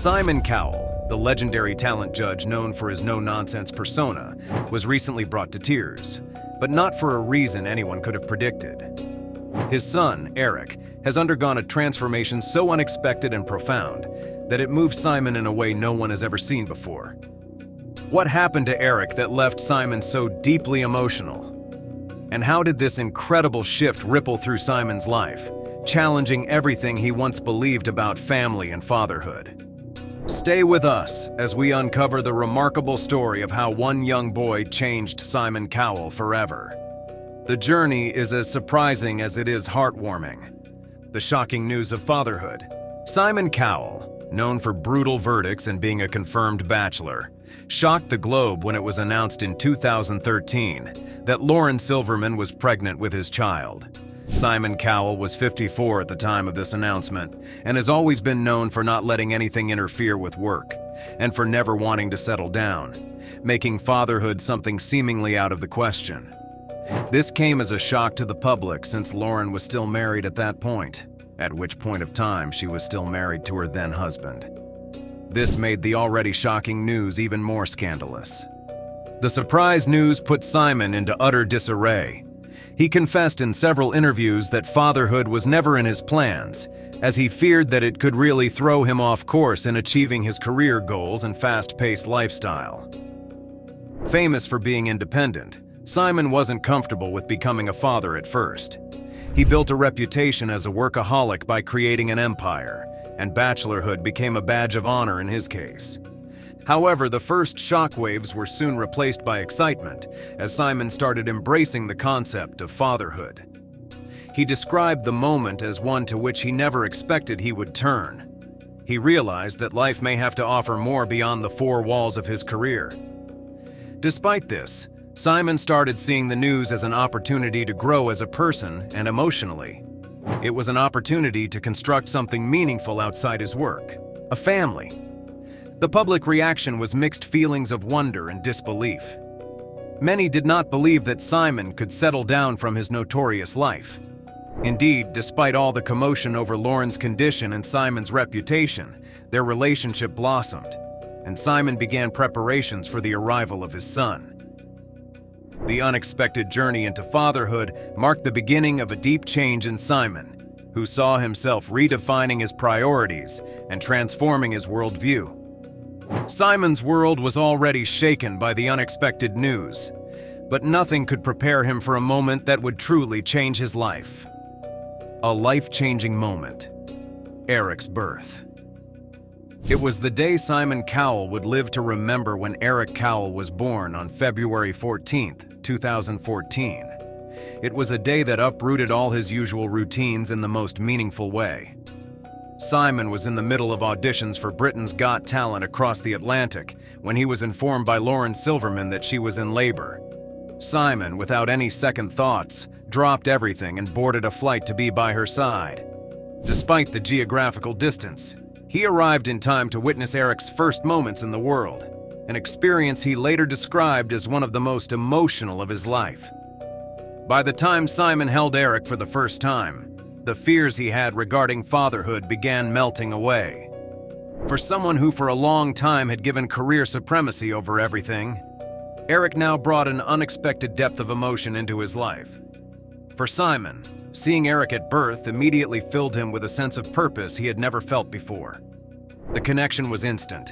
Simon Cowell, the legendary talent judge known for his no-nonsense persona, was recently brought to tears, but not for a reason anyone could have predicted. His son, Eric, has undergone a transformation so unexpected and profound that it moved Simon in a way no one has ever seen before. What happened to Eric that left Simon so deeply emotional? And how did this incredible shift ripple through Simon's life, challenging everything he once believed about family and fatherhood? Stay with us as we uncover the remarkable story of how one young boy changed Simon Cowell forever. The journey is as surprising as it is heartwarming. The shocking news of fatherhood. Simon Cowell, known for brutal verdicts and being a confirmed bachelor, shocked the globe when it was announced in 2013 that Lauren Silverman was pregnant with his child. Simon Cowell was 54 at the time of this announcement and has always been known for not letting anything interfere with work and for never wanting to settle down, making fatherhood something seemingly out of the question. This came as a shock to the public since Lauren was still married at that point, at which point of time she was still married to her then-husband. This made the already shocking news even more scandalous. The surprise news put Simon into utter disarray. He confessed in several interviews that fatherhood was never in his plans, as he feared that it could really throw him off course in achieving his career goals and fast-paced lifestyle. Famous for being independent, Simon wasn't comfortable with becoming a father at first. He built a reputation as a workaholic by creating an empire, and bachelorhood became a badge of honor in his case. However, the first shockwaves were soon replaced by excitement as Simon started embracing the concept of fatherhood. He described the moment as one to which he never expected he would turn. He realized that life may have to offer more beyond the four walls of his career. Despite this, Simon started seeing the news as an opportunity to grow as a person and emotionally. It was an opportunity to construct something meaningful outside his work, a family. The public reaction was mixed feelings of wonder and disbelief. Many did not believe that Simon could settle down from his notorious life. Indeed, despite all the commotion over Lauren's condition and Simon's reputation, their relationship blossomed, and Simon began preparations for the arrival of his son. The unexpected journey into fatherhood marked the beginning of a deep change in Simon, who saw himself redefining his priorities and transforming his worldview. Simon's world was already shaken by the unexpected news, but nothing could prepare him for a moment that would truly change his life. A life-changing moment. Eric's birth. It was the day Simon Cowell would live to remember when Eric Cowell was born on February 14, 2014. It was a day that uprooted all his usual routines in the most meaningful way. Simon was in the middle of auditions for Britain's Got Talent across the Atlantic when he was informed by Lauren Silverman that she was in labor. Simon, without any second thoughts, dropped everything and boarded a flight to be by her side. Despite the geographical distance, he arrived in time to witness Eric's first moments in the world, an experience he later described as one of the most emotional of his life. By the time Simon held Eric for the first time, the fears he had regarding fatherhood began melting away. For someone who for a long time had given career supremacy over everything, Eric now brought an unexpected depth of emotion into his life. For Simon, seeing Eric at birth immediately filled him with a sense of purpose he had never felt before. The connection was instant,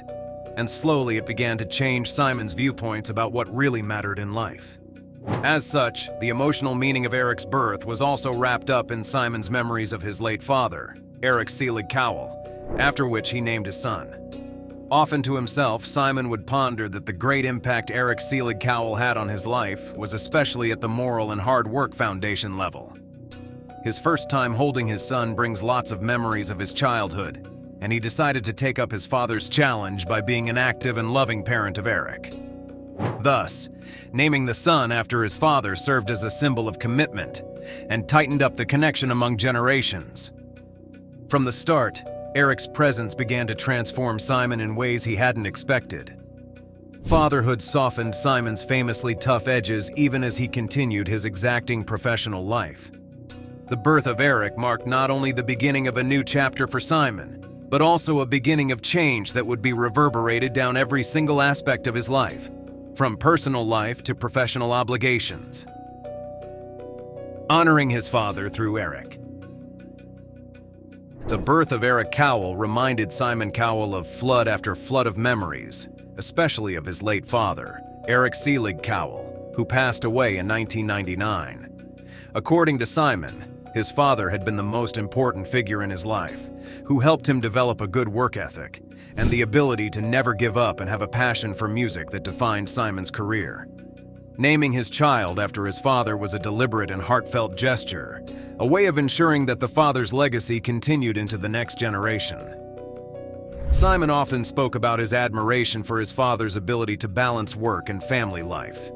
and slowly it began to change Simon's viewpoints about what really mattered in life. As such, the emotional meaning of Eric's birth was also wrapped up in Simon's memories of his late father, Eric Selig Cowell, after which he named his son. Often to himself, Simon would ponder that the great impact Eric Selig Cowell had on his life was especially at the moral and hard work foundation level. His first time holding his son brings lots of memories of his childhood, and he decided to take up his father's challenge by being an active and loving parent of Eric. Thus, naming the son after his father served as a symbol of commitment and tightened up the connection among generations. From the start, Eric's presence began to transform Simon in ways he hadn't expected. Fatherhood softened Simon's famously tough edges even as he continued his exacting professional life. The birth of Eric marked not only the beginning of a new chapter for Simon, but also a beginning of change that would be reverberated down every single aspect of his life, from personal life to professional obligations. Honoring his father through Eric. The birth of Eric Cowell reminded Simon Cowell of flood after flood of memories, especially of his late father, Eric Selig Cowell, who passed away in 1999. According to Simon, his father had been the most important figure in his life, who helped him develop a good work ethic and the ability to never give up and have a passion for music that defined Simon's career. Naming his child after his father was a deliberate and heartfelt gesture, a way of ensuring that the father's legacy continued into the next generation. Simon often spoke about his admiration for his father's ability to balance work and family life.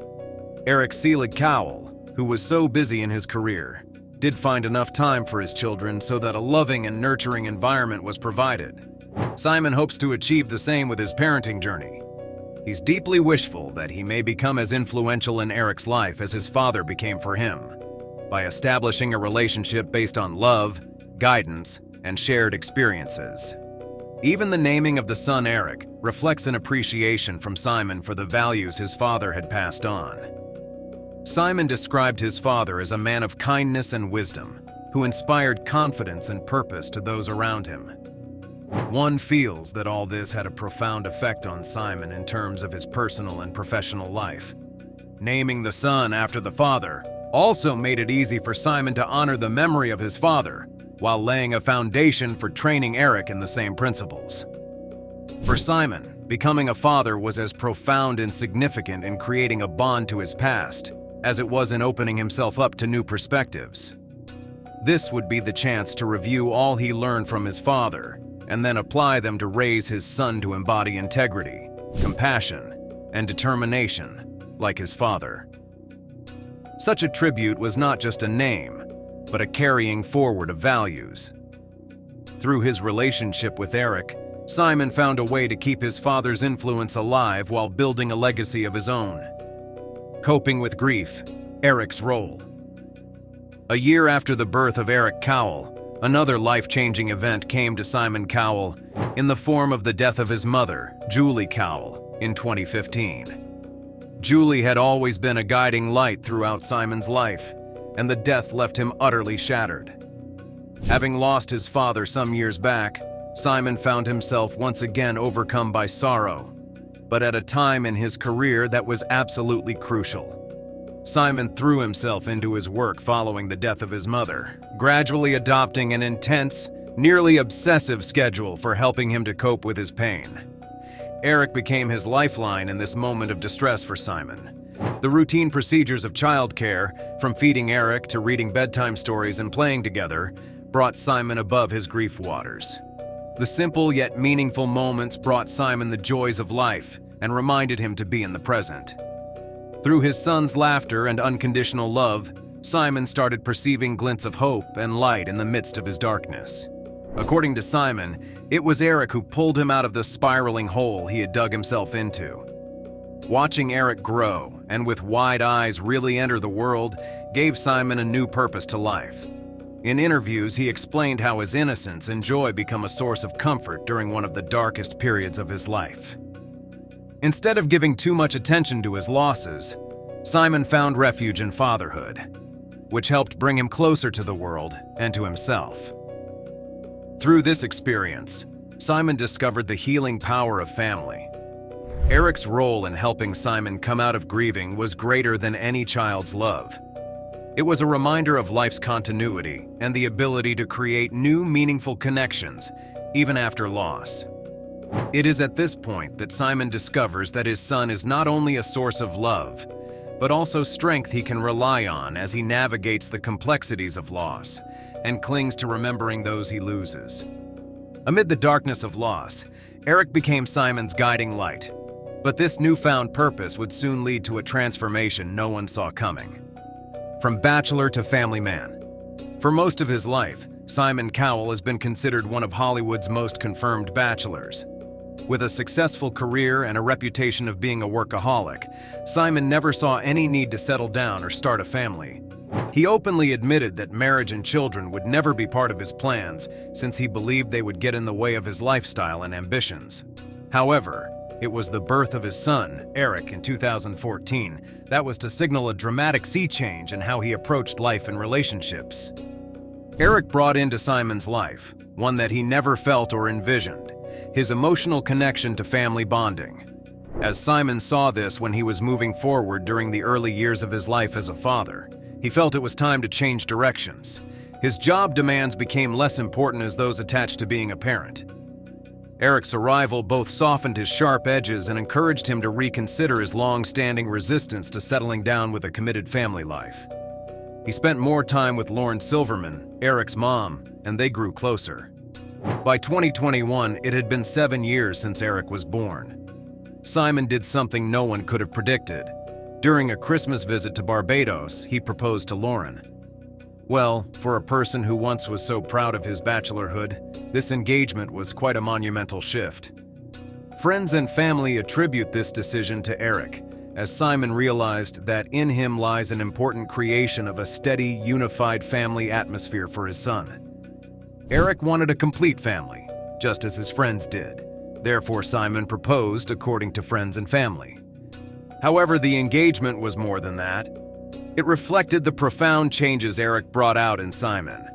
Eric Selig Cowell, who was so busy in his career, did find enough time for his children so that a loving and nurturing environment was provided. Simon hopes to achieve the same with his parenting journey. He's deeply wishful that he may become as influential in Eric's life as his father became for him, by establishing a relationship based on love, guidance, and shared experiences. Even the naming of the son Eric reflects an appreciation from Simon for the values his father had passed on. Simon described his father as a man of kindness and wisdom, who inspired confidence and purpose to those around him. One feels that all this had a profound effect on Simon in terms of his personal and professional life. Naming the son after the father also made it easy for Simon to honor the memory of his father, while laying a foundation for training Eric in the same principles. For Simon, becoming a father was as profound and significant in creating a bond to his past as it was in opening himself up to new perspectives. This would be the chance to review all he learned from his father and then apply them to raise his son to embody integrity, compassion, and determination like his father. Such a tribute was not just a name, but a carrying forward of values. Through his relationship with Eric, Simon found a way to keep his father's influence alive while building a legacy of his own. Coping with grief, Eric's role. A year after the birth of Eric Cowell, another life-changing event came to Simon Cowell in the form of the death of his mother, Julie Cowell, in 2015. Julie had always been a guiding light throughout Simon's life, and the death left him utterly shattered. Having lost his father some years back, Simon found himself once again overcome by sorrow, but at a time in his career that was absolutely crucial. Simon threw himself into his work following the death of his mother, gradually adopting an intense, nearly obsessive schedule for helping him to cope with his pain. Eric became his lifeline in this moment of distress for Simon. The routine procedures of childcare, from feeding Eric to reading bedtime stories and playing together, brought Simon above his grief waters. The simple yet meaningful moments brought Simon the joys of life and reminded him to be in the present. Through his son's laughter and unconditional love, Simon started perceiving glints of hope and light in the midst of his darkness. According to Simon, it was Eric who pulled him out of the spiraling hole he had dug himself into. Watching Eric grow and with wide eyes really enter the world gave Simon a new purpose to life. In interviews, he explained how his innocence and joy become a source of comfort during one of the darkest periods of his life. Instead of giving too much attention to his losses, Simon found refuge in fatherhood, which helped bring him closer to the world and to himself. Through this experience, Simon discovered the healing power of family. Eric's role in helping Simon come out of grieving was greater than any child's love. It was a reminder of life's continuity and the ability to create new, meaningful connections, even after loss. It is at this point that Simon discovers that his son is not only a source of love, but also strength he can rely on as he navigates the complexities of loss and clings to remembering those he loses. Amid the darkness of loss, Eric became Simon's guiding light, but this newfound purpose would soon lead to a transformation no one saw coming. From bachelor to family man. For most of his life, Simon Cowell has been considered one of Hollywood's most confirmed bachelors. With a successful career and a reputation of being a workaholic, Simon never saw any need to settle down or start a family, He openly admitted that marriage and children would never be part of his plans since he believed they would get in the way of his lifestyle and ambitions. However, it was the birth of his son, Eric, in 2014 that was to signal a dramatic sea change in how he approached life and relationships. Eric brought into Simon's life one that he never felt or envisioned: his emotional connection to family bonding. As Simon saw this when he was moving forward during the early years of his life as a father, he felt it was time to change directions. His job demands became less important as those attached to being a parent. Eric's arrival both softened his sharp edges and encouraged him to reconsider his long-standing resistance to settling down with a committed family life. He spent more time with Lauren Silverman, Eric's mom, and they grew closer. By 2021, it had been 7 years since Eric was born. Simon did something no one could have predicted. During a Christmas visit to Barbados, he proposed to Lauren. Well, for a person who once was so proud of his bachelorhood, this engagement was quite a monumental shift. Friends and family attribute this decision to Eric, as Simon realized that in him lies an important creation of a steady, unified family atmosphere for his son. Eric wanted a complete family, just as his friends did. Therefore, Simon proposed according to friends and family. However, the engagement was more than that. It reflected the profound changes Eric brought out in Simon.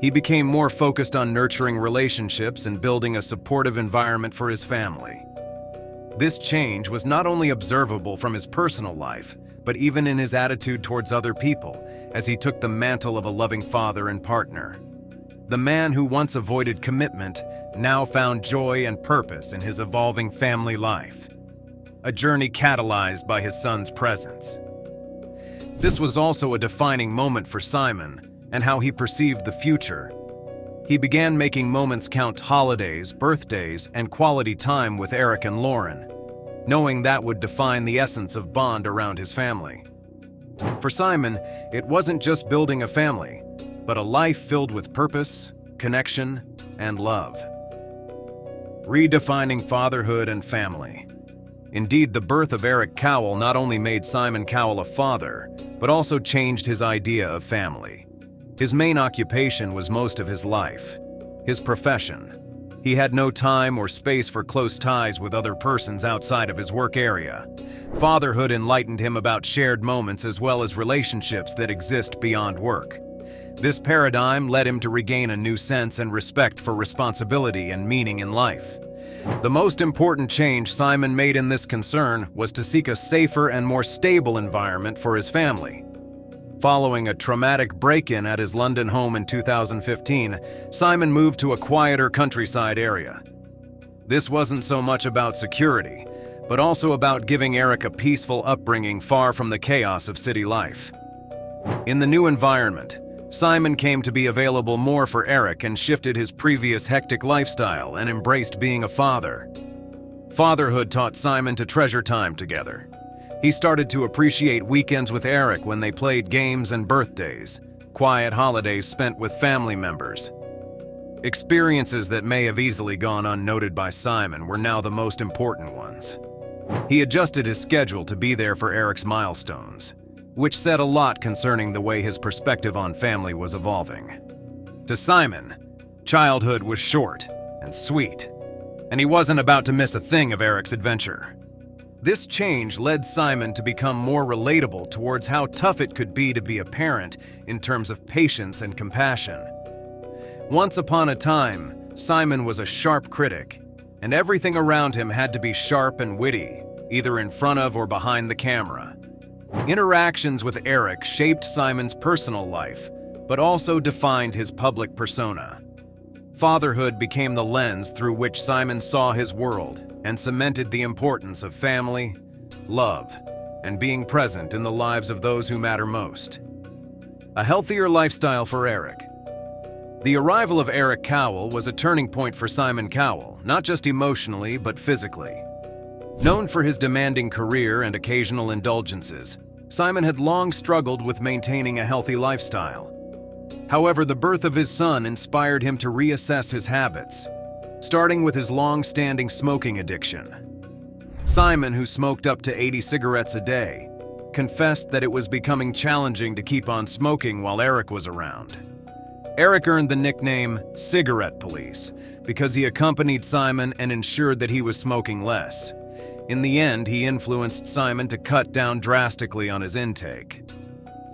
He became more focused on nurturing relationships and building a supportive environment for his family. This change was not only observable from his personal life, but even in his attitude towards other people, as he took the mantle of a loving father and partner. The man who once avoided commitment now found joy and purpose in his evolving family life. A journey catalyzed by his son's presence. This was also a defining moment for Simon and how he perceived the future. He began making moments count: holidays, birthdays, and quality time with Eric and Lauren, knowing that would define the essence of bond around his family. For Simon, it wasn't just building a family, but a life filled with purpose, connection, and love. Redefining fatherhood and family. Indeed, the birth of Eric Cowell not only made Simon Cowell a father, but also changed his idea of family. His main occupation was most of his life, his profession. He had no time or space for close ties with other persons outside of his work area. Fatherhood enlightened him about shared moments as well as relationships that exist beyond work. This paradigm led him to regain a new sense and respect for responsibility and meaning in life. The most important change Simon made in this concern was to seek a safer and more stable environment for his family. Following a traumatic break-in at his London home in 2015, Simon moved to a quieter countryside area. This wasn't so much about security, but also about giving Eric a peaceful upbringing far from the chaos of city life. In the new environment, Simon came to be available more for Eric and shifted his previous hectic lifestyle and embraced being a father. Fatherhood taught Simon to treasure time together. He started to appreciate weekends with Eric when they played games and birthdays, quiet holidays spent with family members. Experiences that may have easily gone unnoted by Simon were now the most important ones. He adjusted his schedule to be there for Eric's milestones, which said a lot concerning the way his perspective on family was evolving. To Simon, childhood was short and sweet, and he wasn't about to miss a thing of Eric's adventure. This change led Simon to become more relatable towards how tough it could be to be a parent in terms of patience and compassion. Once upon a time, Simon was a sharp critic, and everything around him had to be sharp and witty, either in front of or behind the camera. Interactions with Eric shaped Simon's personal life, but also defined his public persona. Fatherhood became the lens through which Simon saw his world and cemented the importance of family, love, and being present in the lives of those who matter most. A healthier lifestyle for Eric. The arrival of Eric Cowell was a turning point for Simon Cowell, not just emotionally but physically. Known for his demanding career and occasional indulgences, Simon had long struggled with maintaining a healthy lifestyle. However, the birth of his son inspired him to reassess his habits, starting with his long-standing smoking addiction. Simon, who smoked up to 80 cigarettes a day, confessed that it was becoming challenging to keep on smoking while Eric was around. Eric earned the nickname Cigarette Police because he accompanied Simon and ensured that he was smoking less. In the end, he influenced Simon to cut down drastically on his intake.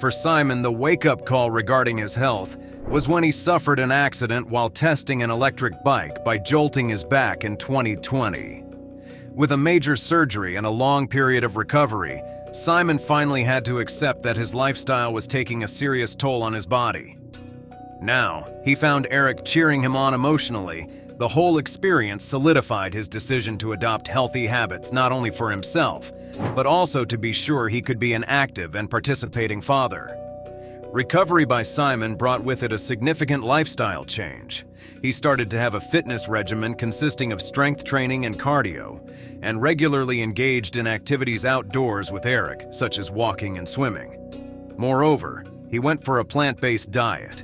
For Simon, the wake-up call regarding his health was when he suffered an accident while testing an electric bike by jolting his back in 2020. With a major surgery and a long period of recovery, Simon finally had to accept that his lifestyle was taking a serious toll on his body. Now, he found Eric cheering him on emotionally. The whole experience solidified his decision to adopt healthy habits not only for himself, but also to be sure he could be an active and participating father. Recovery by Simon brought with it a significant lifestyle change. He started to have a fitness regimen consisting of strength training and cardio, and regularly engaged in activities outdoors with Eric, such as walking and swimming. Moreover, he went for a plant-based diet,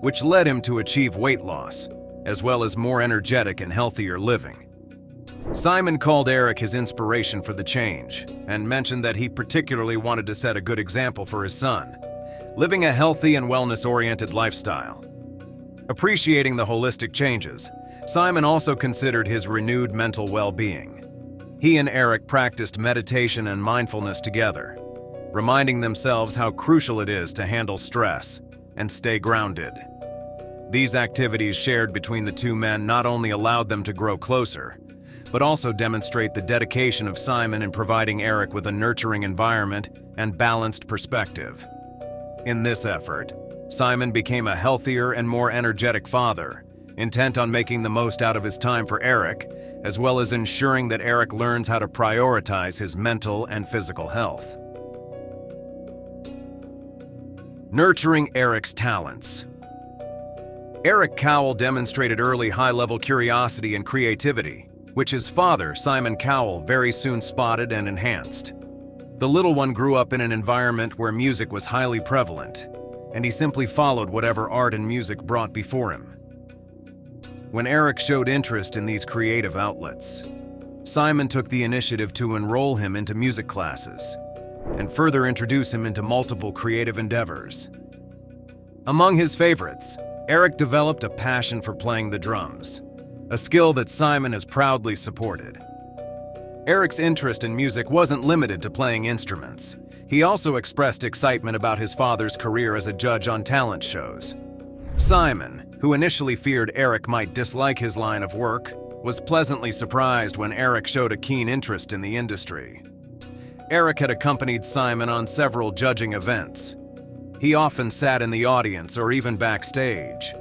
which led him to achieve weight loss, as well as more energetic and healthier living. Simon called Eric his inspiration for the change, and mentioned that he particularly wanted to set a good example for his son, living a healthy and wellness-oriented lifestyle. Appreciating the holistic changes, Simon also considered his renewed mental well-being. He and Eric practiced meditation and mindfulness together, reminding themselves how crucial it is to handle stress and stay grounded. These activities shared between the two men not only allowed them to grow closer, but also demonstrate the dedication of Simon in providing Eric with a nurturing environment and balanced perspective. In this effort, Simon became a healthier and more energetic father, intent on making the most out of his time for Eric, as well as ensuring that Eric learns how to prioritize his mental and physical health. Nurturing Eric's talents. Eric Cowell demonstrated early high-level curiosity and creativity, which his father, Simon Cowell, very soon spotted and enhanced. The little one grew up in an environment where music was highly prevalent, and he simply followed whatever art and music brought before him. When Eric showed interest in these creative outlets, Simon took the initiative to enroll him into music classes and further introduce him into multiple creative endeavors. Among his favorites, Eric developed a passion for playing the drums, a skill that Simon has proudly supported. Eric's interest in music wasn't limited to playing instruments. He also expressed excitement about his father's career as a judge on talent shows. Simon, who initially feared Eric might dislike his line of work, was pleasantly surprised when Eric showed a keen interest in the industry. Eric had accompanied Simon on several judging events. He often sat in the audience or even backstage.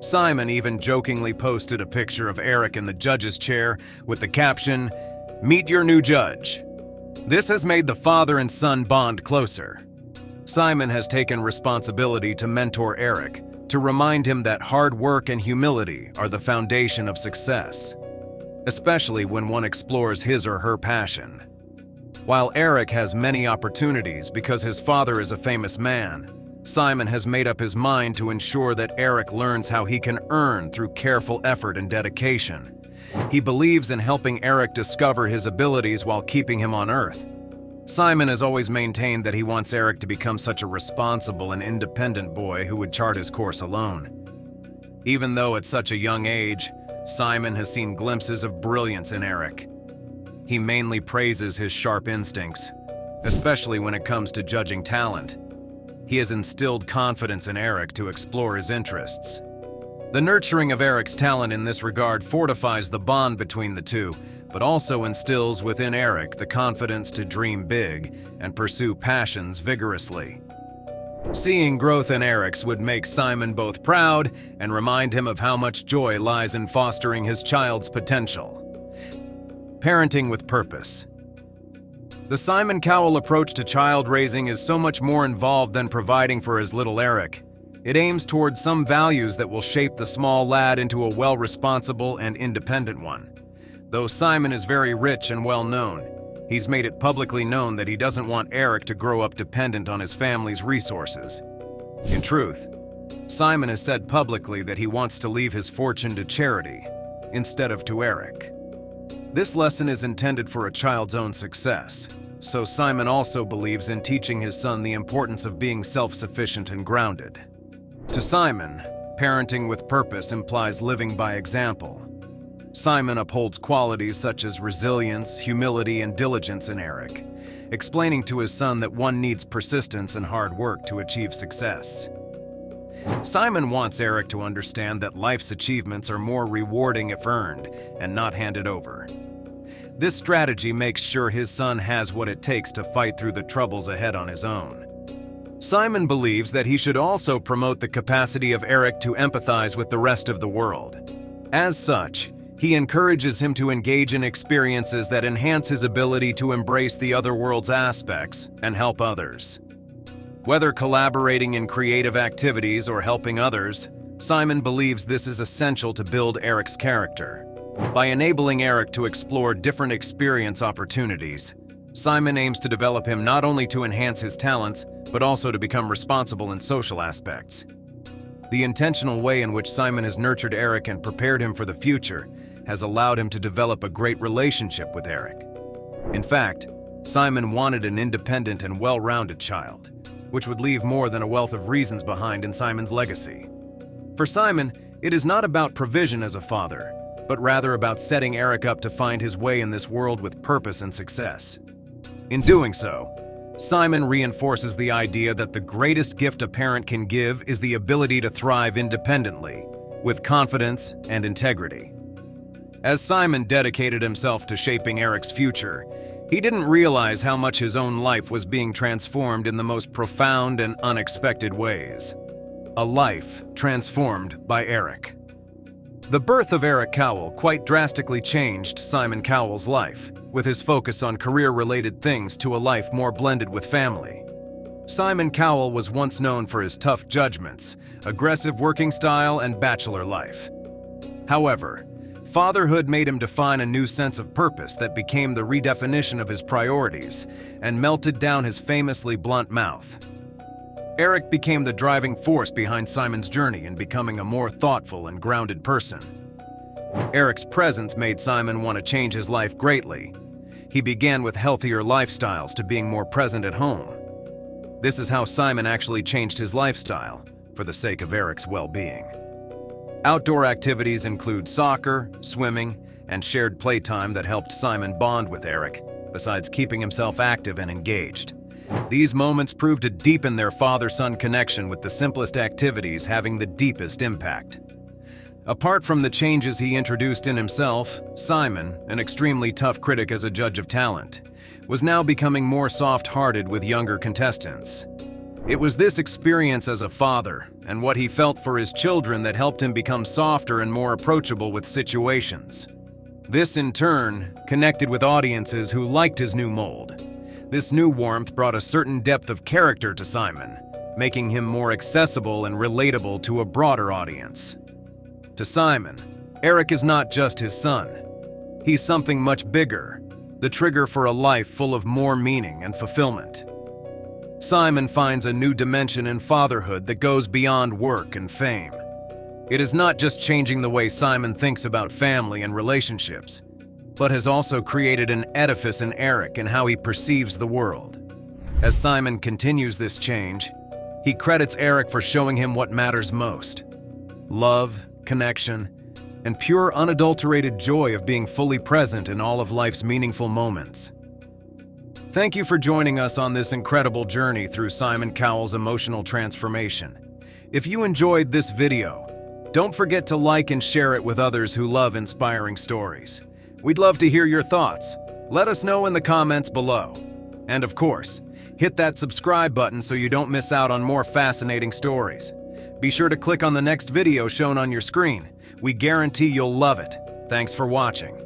Simon even jokingly posted a picture of Eric in the judge's chair with the caption, "Meet your new judge." This has made the father and son bond closer. Simon has taken responsibility to mentor Eric, to remind him that hard work and humility are the foundation of success, especially when one explores his or her passion. While Eric has many opportunities because his father is a famous man, Simon has made up his mind to ensure that Eric learns how he can earn through careful effort and dedication. He believes in helping Eric discover his abilities while keeping him on Earth. Simon has always maintained that he wants Eric to become such a responsible and independent boy who would chart his course alone. Even though at such a young age, Simon has seen glimpses of brilliance in Eric. He mainly praises his sharp instincts, especially when it comes to judging talent. He has instilled confidence in Eric to explore his interests. The nurturing of Eric's talent in this regard fortifies the bond between the two, but also instills within Eric the confidence to dream big and pursue passions vigorously. Seeing growth in Eric's would make Simon both proud and remind him of how much joy lies in fostering his child's potential. Parenting with purpose. The Simon Cowell approach to child raising is so much more involved than providing for his little Eric. It aims towards some values that will shape the small lad into a well-responsible and independent one. Though Simon is very rich and well-known, he's made it publicly known that he doesn't want Eric to grow up dependent on his family's resources. In truth, Simon has said publicly that he wants to leave his fortune to charity instead of to Eric. This lesson is intended for a child's own success, so Simon also believes in teaching his son the importance of being self-sufficient and grounded. To Simon, parenting with purpose implies living by example. Simon upholds qualities such as resilience, humility, and diligence in Eric, explaining to his son that one needs persistence and hard work to achieve success. Simon wants Eric to understand that life's achievements are more rewarding if earned and not handed over. This strategy makes sure his son has what it takes to fight through the troubles ahead on his own. Simon believes that he should also promote the capacity of Eric to empathize with the rest of the world. As such, he encourages him to engage in experiences that enhance his ability to embrace the other world's aspects and help others. Whether collaborating in creative activities or helping others, Simon believes this is essential to build Eric's character. By enabling Eric to explore different experience opportunities, Simon aims to develop him not only to enhance his talents, but also to become responsible in social aspects. The intentional way in which Simon has nurtured Eric and prepared him for the future has allowed him to develop a great relationship with Eric. In fact, Simon wanted an independent and well-rounded child, which would leave more than a wealth of reasons behind in Simon's legacy. For Simon, it is not about provision as a father, but rather about setting Eric up to find his way in this world with purpose and success. In doing so, Simon reinforces the idea that the greatest gift a parent can give is the ability to thrive independently, with confidence and integrity. As Simon dedicated himself to shaping Eric's future, he didn't realize how much his own life was being transformed in the most profound and unexpected ways. A life transformed by Eric. The birth of Eric Cowell quite drastically changed Simon Cowell's life, with his focus on career-related things to a life more blended with family. Simon Cowell was once known for his tough judgments, aggressive working style, and bachelor life. However, fatherhood made him define a new sense of purpose that became the redefinition of his priorities and melted down his famously blunt mouth. Eric became the driving force behind Simon's journey in becoming a more thoughtful and grounded person. Eric's presence made Simon want to change his life greatly. He began with healthier lifestyles to being more present at home. This is how Simon actually changed his lifestyle for the sake of Eric's well-being. Outdoor activities include soccer, swimming, and shared playtime that helped Simon bond with Eric, besides keeping himself active and engaged. These moments proved to deepen their father-son connection, with the simplest activities having the deepest impact. Apart from the changes he introduced in himself, Simon, an extremely tough critic as a judge of talent, was now becoming more soft-hearted with younger contestants. It was this experience as a father and what he felt for his children that helped him become softer and more approachable with situations. This, in turn, connected with audiences who liked his new mold. This new warmth brought a certain depth of character to Simon, making him more accessible and relatable to a broader audience. To Simon, Eric is not just his son. He's something much bigger, the trigger for a life full of more meaning and fulfillment. Simon finds a new dimension in fatherhood that goes beyond work and fame. It is not just changing the way Simon thinks about family and relationships, but has also created an edifice in Eric and how he perceives the world. As Simon continues this change, he credits Eric for showing him what matters most: love, connection, and pure unadulterated joy of being fully present in all of life's meaningful moments. Thank you for joining us on this incredible journey through Simon Cowell's emotional transformation. If you enjoyed this video, don't forget to like and share it with others who love inspiring stories. We'd love to hear your thoughts. Let us know in the comments below. And of course, hit that subscribe button so you don't miss out on more fascinating stories. Be sure to click on the next video shown on your screen. We guarantee you'll love it. Thanks for watching.